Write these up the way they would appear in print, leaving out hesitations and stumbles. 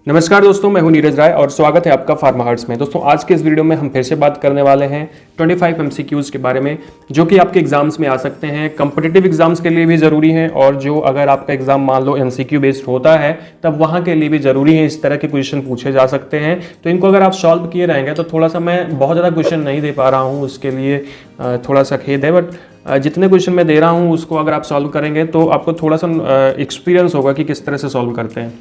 नमस्कार दोस्तों, मैं हूं नीरज राय और स्वागत है आपका फार्मा हर्ट्स में। दोस्तों आज के इस वीडियो में हम फिर से बात करने वाले हैं 25 MCQs के बारे में, जो कि आपके एग्जाम्स में आ सकते हैं, कॉम्पिटिटिव एग्जाम्स के लिए भी ज़रूरी हैं और जो अगर आपका एग्जाम मान लो MCQ बेस्ड होता है तब वहाँ के लिए भी ज़रूरी है। इस तरह के क्वेश्चन पूछे जा सकते हैं, तो इनको अगर आप सॉल्व किए रहेंगे तो थोड़ा सा मैं बहुत ज़्यादा क्वेश्चन नहीं दे पा रहा हूँ, उसके लिए थोड़ा सा खेद है, बट जितने क्वेश्चन मैं दे रहा हूँ उसको अगर आप सॉल्व करेंगे तो आपको थोड़ा सा एक्सपीरियंस होगा कि किस तरह से सॉल्व करते हैं।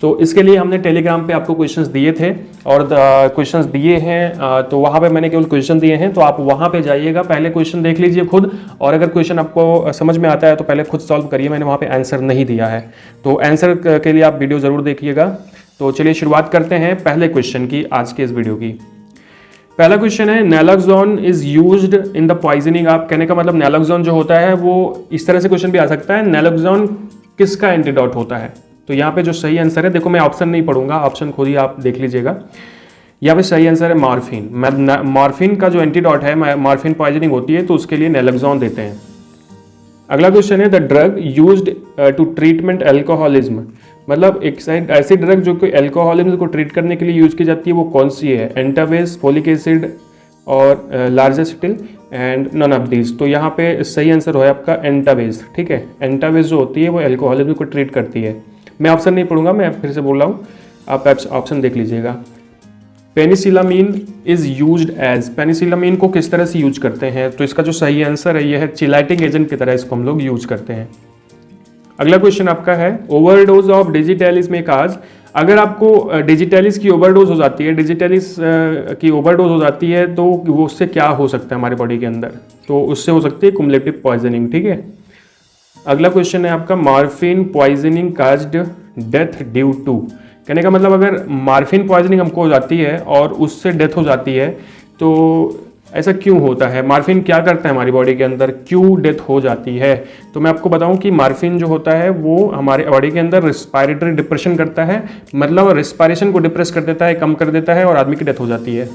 तो इसके लिए हमने टेलीग्राम पे आपको क्वेश्चंस दिए थे और क्वेश्चंस दिए हैं, तो वहाँ पे मैंने केवल क्वेश्चन दिए हैं, तो आप वहाँ पे जाइएगा, पहले क्वेश्चन देख लीजिए खुद, और अगर क्वेश्चन आपको समझ में आता है तो पहले खुद सॉल्व करिए। मैंने वहाँ पे आंसर नहीं दिया है, तो आंसर के लिए आप वीडियो ज़रूर देखिएगा। तो चलिए शुरुआत करते हैं पहले क्वेश्चन की आज के इस वीडियो की। पहला क्वेश्चन है, naloxone is used in the poisoning. आप कहने का मतलब नैलोक्सोन जो होता है वो इस तरह से क्वेश्चन भी आ सकता है, नैलोक्सोन किसका एंटीडोट होता है। तो यहाँ पे जो सही आंसर है, देखो मैं ऑप्शन नहीं पढ़ूंगा, ऑप्शन खुद ही आप देख लीजिएगा। यहाँ पे सही आंसर है मॉर्फिन। मॉर्फिन का जो एंटीडोट है, मॉर्फिन पॉइजनिंग होती है तो उसके लिए नैलोक्सोन देते हैं। अगला क्वेश्चन है, the drug used to treatment alcoholism. मतलब एक साइड ऐसी ड्रग जो कि एल्कोहलिज्म को ट्रीट करने के लिए यूज की जाती है वो कौन सी है, एंटावेज, फोलिक एसिड और लार्जेस्टिल एंड नन ऑफ दीज। तो यहाँ पे सही आंसर है आपका एंटावेज। ठीक है, एंटावेज जो होती है वो एल्कोहलिज्म को ट्रीट करती है। मैं ऑप्शन नहीं पढ़ूंगा, मैं फिर से बोल रहा हूँ, आप ऑप्शन देख लीजिएगा। पेनिसिलामीन इज यूज्ड एज। पेनिसिलामीन को किस तरह से यूज करते हैं, तो इसका जो सही आंसर है ये है चिलाइटिंग एजेंट की तरह इसको हम लोग यूज करते हैं। अगला क्वेश्चन आपका है, ओवरडोज ऑफ डिजिटैलिस में काज। अगर आपको डिजिटैलिस की ओवरडोज हो जाती है, डिजिटैलिस की ओवरडोज हो जाती है तो वो उससे क्या हो सकता है हमारे बॉडी के अंदर, तो उससे हो सकती है कुमुलेटिव पॉइजनिंग। ठीक है, अगला क्वेश्चन है आपका, morphine poisoning caused death due to. कहने का मतलब अगर मॉर्फिन पॉइजनिंग हमको हो जाती है और उससे डेथ हो जाती है तो ऐसा क्यों होता है, मॉर्फिन क्या करता है हमारी बॉडी के अंदर, क्यों डेथ हो जाती है। तो मैं आपको बताऊं कि मॉर्फिन जो होता है वो हमारे बॉडी के अंदर रिस्पायरेटरी डिप्रेशन करता है, मतलब रिस्पायरेशन को डिप्रेस कर देता है, कम कर देता है और आदमी की डेथ हो जाती है।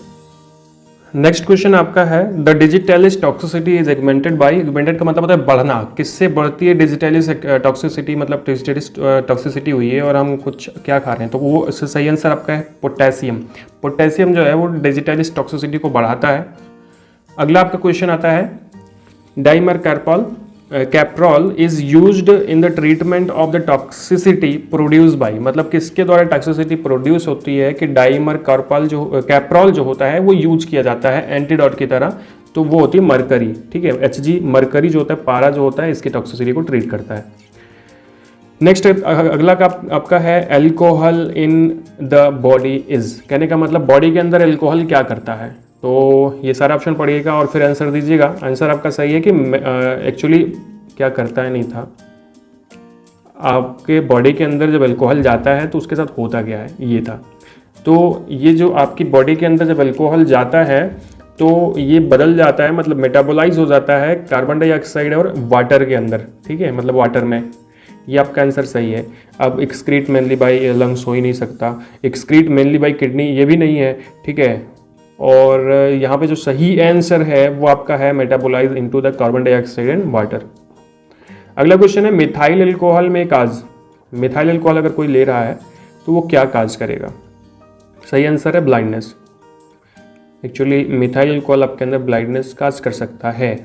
नेक्स्ट क्वेश्चन आपका है, the digitalis toxicity is augmented by. Augmented का मतलब होता है बढ़ना, किससे बढ़ती है डिजिटैलिस टॉक्सिसिटी, मतलब डिजिटैलिस टॉक्सिसिटी हुई है और हम कुछ क्या खा रहे हैं, तो वो इससे सही आंसर आपका है पोटेशियम। पोटेशियम जो है वो डिजिटैलिस टॉक्सिसिटी को बढ़ाता है। अगला आपका क्वेश्चन आता है, dimercaprol is used in the treatment of the toxicity produce by. मतलब किसके द्वारा टॉक्सिसिटी प्रोड्यूस होती है कि डाइमर कैप्रोल जो होता है वो यूज किया जाता है एंटीडोट की तरह, तो वो होती है मरकरी। ठीक है, Hg मरकरी जो होता है, पारा जो होता है, इसकी टॉक्सिसिटी को ट्रीट करता है। नेक्स्ट अगला का आपका है, alcohol in the body is. कहने का मतलब बॉडी के अंदर एल्कोहल क्या करता है, तो ये सारा ऑप्शन पढ़िएगा और फिर आंसर दीजिएगा। आंसर आपका सही है कि एक्चुअली क्या करता है नहीं था, आपके बॉडी के अंदर जब अल्कोहल जाता है तो उसके साथ होता क्या है, ये था। तो ये जो आपकी बॉडी के अंदर जब अल्कोहल जाता है तो ये बदल जाता है, मतलब मेटाबोलाइज हो जाता है कार्बन डाइऑक्साइड और वाटर के अंदर। ठीक है, मतलब वाटर में। ये आपका आंसर सही है। अब एक्सक्रीट मेनली बाय लंग्स हो ही नहीं सकता, एक्सक्रीट मेनली बाय किडनी ये भी नहीं है। ठीक है, और यहाँ पे जो सही आंसर है वो आपका है metabolise into the carbon dioxide and water. अगला क्वेश्चन है, मिथाइल अल्कोहल में काज। मिथाइल अल्कोहल अगर कोई ले रहा है तो वो क्या काज करेगा, सही आंसर है ब्लाइंडनेस। एक्चुअली मिथाइल अल्कोहल आपके अंदर ब्लाइंडनेस काज कर सकता है।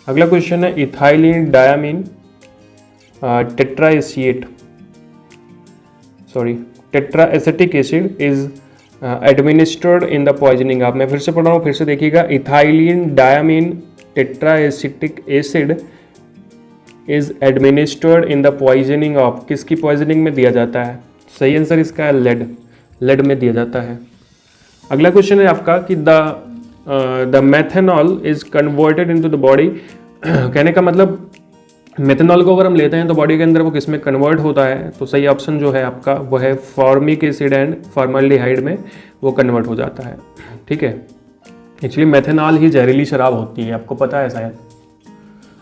अगला क्वेश्चन है, ethylene diamine tetraacetic acid is administered in the poisoning. आप, मैं फिर से पढ़ रहा हूँ, फिर से देखिएगा, ethylene diamine tetraacetic acid is administered in the poisoning of. किसकी पॉइजनिंग में दिया जाता है, सही आंसर इसका है लेड में दिया जाता है। अगला क्वेश्चन है आपका कि the methanol is converted into the body. कहने का मतलब मेथेनॉल को अगर हम लेते हैं तो बॉडी के अंदर वो किस में कन्वर्ट होता है, तो सही ऑप्शन जो है आपका वो है फॉर्मिक एसिड एंड फॉर्मल्डिहाइड में वो कन्वर्ट हो जाता है। ठीक है, एक्चुअली मेथेनॉल ही जहरीली शराब होती है, आपको पता है शायद।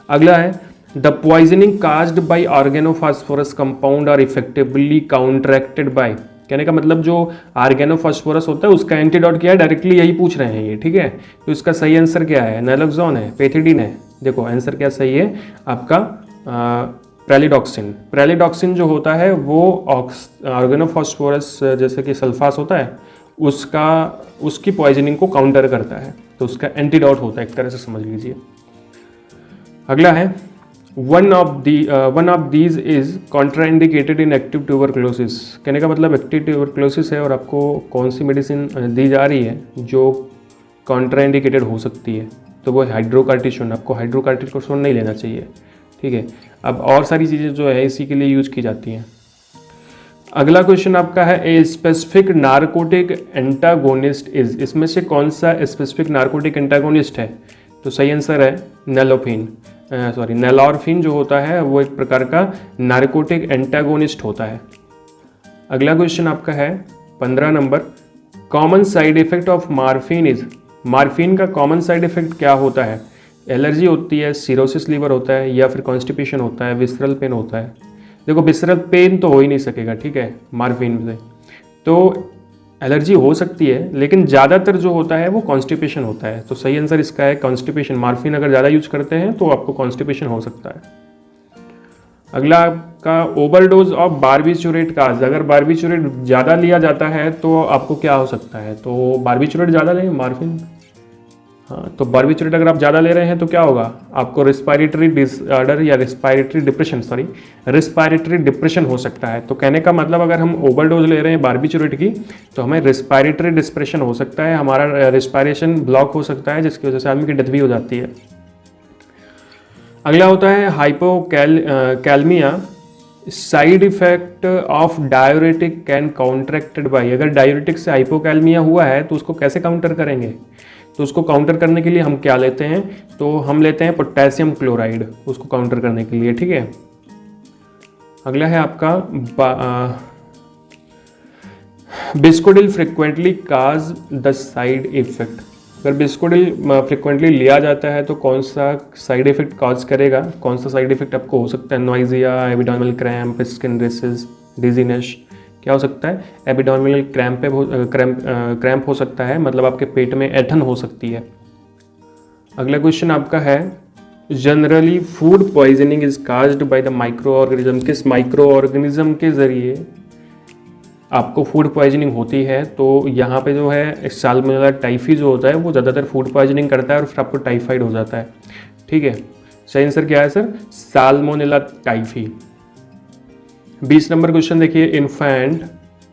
अगला है, the poisoning caused by organophosphorus compound are effectively counteracted by. कहने का मतलब जो ऑर्गेनोफॉस्फोरस होता है उसका एंटीडोट क्या है, डायरेक्टली यही पूछ रहे हैं ये। ठीक है, तो इसका सही आंसर क्या है, नैलोक्सोन है, पेथिडीन है। देखो आंसर क्या सही है आपका, प्रेलिडॉक्सिन जो होता है वो ऑर्गेनोफॉस्फोरस जैसे कि सल्फास होता है उसकी पॉइजनिंग को काउंटर करता है, तो उसका एंटीडोट होता है, एक तरह से समझ लीजिए। अगला है one of these is contraindicated in active tuberculosis. कहने का मतलब एक्टिव ट्यूबरक्लोसिस है और आपको कौन सी मेडिसिन दी जा रही है जो कॉन्ट्राइंडिकेटेड हो सकती है, तो वो हाइड्रोकार्टिसोन, आपको हाइड्रोकार्टिसोन नहीं लेना चाहिए, ठीक है। अब और सारी चीज़ें जो है इसी के लिए यूज की जाती हैं। अगला क्वेश्चन आपका है a specific narcotic antagonist is, इसमें से कौन सा स्पेसिफिक नार्कोटिक एंटागोनिस्ट है, तो सही आंसर है नेलॉर्फिन जो होता है वो एक प्रकार का नार्कोटिक एंटागोनिस्ट होता है। अगला क्वेश्चन आपका है 15 number, common side effect of morphine is, morphine का कॉमन साइड इफेक्ट क्या होता है, एलर्जी होती है, सिरोसिस लीवर होता है, या फिर कॉन्स्टिपेशन होता है, विसरल पेन होता है। देखो विसरल पेन तो हो ही नहीं सकेगा, ठीक है, मार्फिन से तो एलर्जी हो सकती है, लेकिन ज़्यादातर जो होता है वो कॉन्स्टिपेशन होता है, तो सही आंसर इसका है कॉन्स्टिपेशन। मार्फिन अगर ज़्यादा यूज करते हैं तो आपको कॉन्स्टिपेशन हो सकता है। अगला आपका ओवरडोज ऑफ बारबिचूरेट काज, अगर बारबिचूरेट ज़्यादा लिया जाता है तो आपको क्या हो सकता है, तो बारबिचूरेट ज़्यादा लें मार्फिन, हाँ, तो बारबिचूरेट अगर आप ज़्यादा ले रहे हैं तो क्या होगा, आपको रिस्पायरेटरी डिसऑर्डर या रिस्पायरेटरी डिप्रेशन हो सकता है। तो कहने का मतलब अगर हम ओवरडोज ले रहे हैं बारबिचूरेट की तो हमें रिस्पायरेटरी डिप्रेशन हो सकता है, हमारा रिस्पायरेशन ब्लॉक हो सकता है, जिसकी वजह से आदमी की डेथ भी हो जाती है। अगला होता है hypokalaemia, side effect of diuretic can counteracted by, अगर डायूरेटिक से हाइपोकैलमिया हुआ है तो उसको कैसे काउंटर करेंगे, तो उसको काउंटर करने के लिए हम क्या लेते हैं, तो हम लेते हैं पोटेशियम क्लोराइड उसको काउंटर करने के लिए, ठीक है। अगला है आपका bisacodyl frequently cause the side effect, अगर बिस्कोडिल फ्रिक्वेंटली लिया जाता है तो कौन सा साइड इफेक्ट कॉज करेगा, कौन सा साइड इफेक्ट आपको हो सकता है, नॉइजिया, abdominal cramp, skin races, dizziness, क्या हो सकता है, एबिडोमिनल क्रैम्प हो सकता है, मतलब आपके पेट में ऐंठन हो सकती है। अगला क्वेश्चन आपका है generally food poisoning is caused by the micro organism, किस माइक्रो ऑर्गेनिज्म के जरिए आपको फूड पॉइजनिंग होती है, तो यहाँ पे जो है साल्मोनेला टाइफी जो होता है वो ज़्यादातर फूड पॉइजनिंग करता है और फिर आपको टाइफाइड हो जाता है, ठीक है। सही आंसर क्या है sir, salmonella typhi. 20 number question देखिए,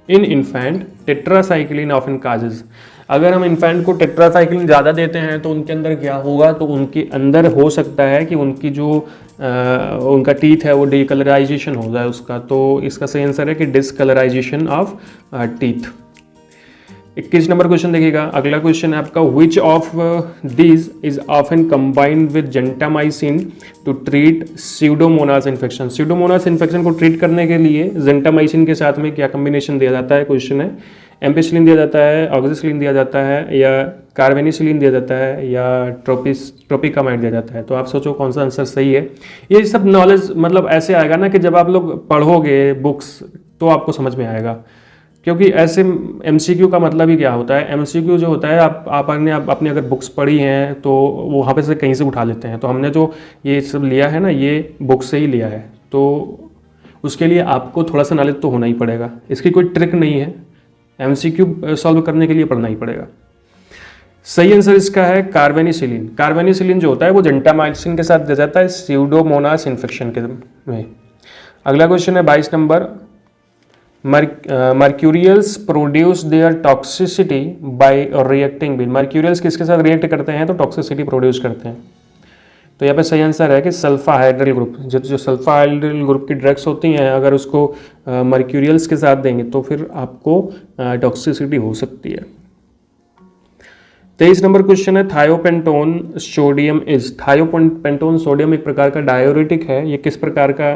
इन्फेंट टेट्रासाइक्लिन ऑफन काजेज, अगर हम इन्फेंट को टेट्रासाइक्लिन ज़्यादा देते हैं तो उनके अंदर क्या होगा, तो उनके अंदर हो सकता है कि उनकी जो उनका टीथ है वो डिकलराइजेशन हो जाए उसका, तो इसका सही आंसर है कि डिसकलराइजेशन ऑफ टीथ। 21 नंबर क्वेश्चन देखिएगा, अगला क्वेश्चन है आपका which of this is often combined with gentamicin to treat Pseudomonas infection, Pseudomonas infection को ट्रीट करने के लिए जेंटामाइसिन के साथ में क्या कम्बिनेशन दिया जाता है, क्वेश्चन है, एम्पेसिलिन दिया जाता है, ऑक्सीसिलिन दिया जाता है, या कार्बेनिसिलिन दिया जाता है, या ट्रोपिकामाइड दिया जाता है, तो आप सोचो कौन सा आंसर सही है। ये सब नॉलेज मतलब ऐसे आएगा ना कि जब आप लोग पढ़ोगे बुक्स तो आपको समझ में आएगा, क्योंकि ऐसे MCQ का मतलब ही क्या होता है, MCQ जो होता है आपने अपनी अगर बुक्स पढ़ी हैं तो वो वहाँ पे से कहीं से उठा लेते हैं, तो हमने जो ये सब लिया है ना ये बुक से ही लिया है, तो उसके लिए आपको थोड़ा सा नॉलेज तो होना ही पड़ेगा, इसकी कोई ट्रिक नहीं है, MCQ सॉल्व करने के लिए पढ़ना ही पड़ेगा। सही आंसर इसका है कार्बेनिसिलिन, कार्बेनिसिलिन जो होता है वो जेंटामाइसिन के साथ दिया जाता है स्यूडोमोनास इन्फेक्शन के में। अगला क्वेश्चन है 22 number, mercurials produce their toxicity by reacting with, mercurials किसके साथ रिएक्ट करते हैं तो टॉक्सिसिटी प्रोड्यूस करते हैं, तो यहाँ पे सही आंसर है कि सल्फा हाइड्रल ग्रुप, जो सल्फा हाइड्रल ग्रुप की ड्रग्स होती हैं अगर उसको मर्क्यूरियल्स के साथ देंगे तो फिर आपको टॉक्सिसिटी हो सकती है। 23 नंबर क्वेश्चन है thiopentone sodium is, thiopentone sodium एक प्रकार का डायोरेटिक है, ये किस प्रकार का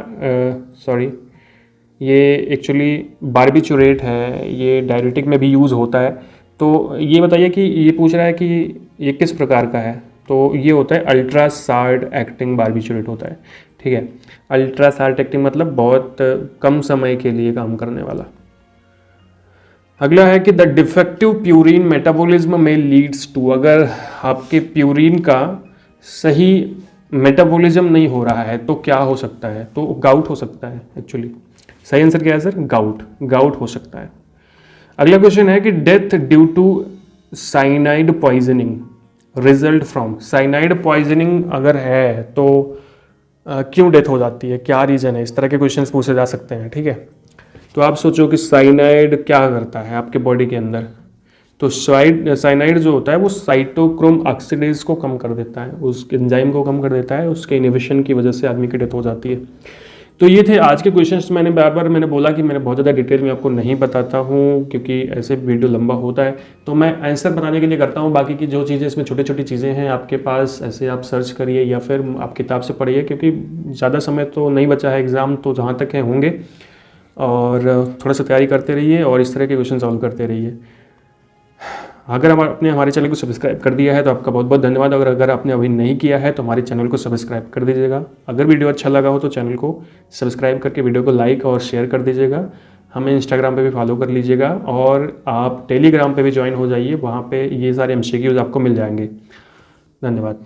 ये एक्चुअली बारबिचूरेट है, ये डायरेटिक में भी यूज़ होता है, तो ये बताइए कि ये पूछ रहा है कि ये किस प्रकार का है, तो ये होता है अल्ट्रा शार्ट एक्टिंग बारबिचूरेट होता है, ठीक है। अल्ट्रा शार्ट एक्टिंग मतलब बहुत कम समय के लिए काम करने वाला। अगला है कि द डिफेक्टिव प्यूरिन मेटाबॉलिज्म में लीड्स टू, अगर आपके प्यूरिन का सही मेटाबॉलिज्म नहीं हो रहा है तो क्या हो सकता है? तो गाउट हो सकता है एक्चुअली। सही आंसर क्या है सर? गाउट। गाउट हो सकता है। अगला क्वेश्चन है कि death due to cyanide poisoning result from. Cyanide poisoning अगर है तो क्यों डेथ हो जाती है, क्या रीज़न है? इस तरह के क्वेश्चंस पूछे जा सकते हैं, ठीक है। तो आप सोचो कि साइनाइड क्या करता है आपके बॉडी के अंदर। तो साइनाइड जो होता है वो साइटोक्रोम ऑक्सीडेज को कम कर देता है, उस एंजाइम को कम कर देता है, उसके इनिबिशन की वजह से आदमी की डेथ हो जाती है। तो ये थे आज के क्वेश्चंस। मैंने मैंने बोला कि मैंने बहुत ज़्यादा डिटेल में आपको नहीं बताता हूँ क्योंकि ऐसे वीडियो लंबा होता है, तो मैं आंसर बताने के लिए करता हूँ। बाकी की जो चीज़ें इसमें छोटी छोटी चीज़ें हैं आपके पास, ऐसे आप सर्च करिए या फिर आप किताब से पढ़िए, क्योंकि ज़्यादा समय तो नहीं बचा है एग्ज़ाम, तो जहाँ तक है होंगे। और थोड़ा सा तैयारी करते रहिए और इस तरह के क्वेश्चन सॉल्व करते रहिए। अगर आपने हमारे चैनल को सब्सक्राइब कर दिया है तो आपका बहुत बहुत धन्यवाद। अगर आपने अभी नहीं किया है तो हमारे चैनल को सब्सक्राइब कर दीजिएगा। अगर वीडियो अच्छा लगा हो तो चैनल को सब्सक्राइब करके वीडियो को लाइक और शेयर कर दीजिएगा। हमें इंस्टाग्राम पे भी फॉलो कर लीजिएगा और आप टेलीग्राम पे भी ज्वाइन हो जाइए, वहाँ पे ये सारे MCQs आपको मिल जाएंगे। धन्यवाद।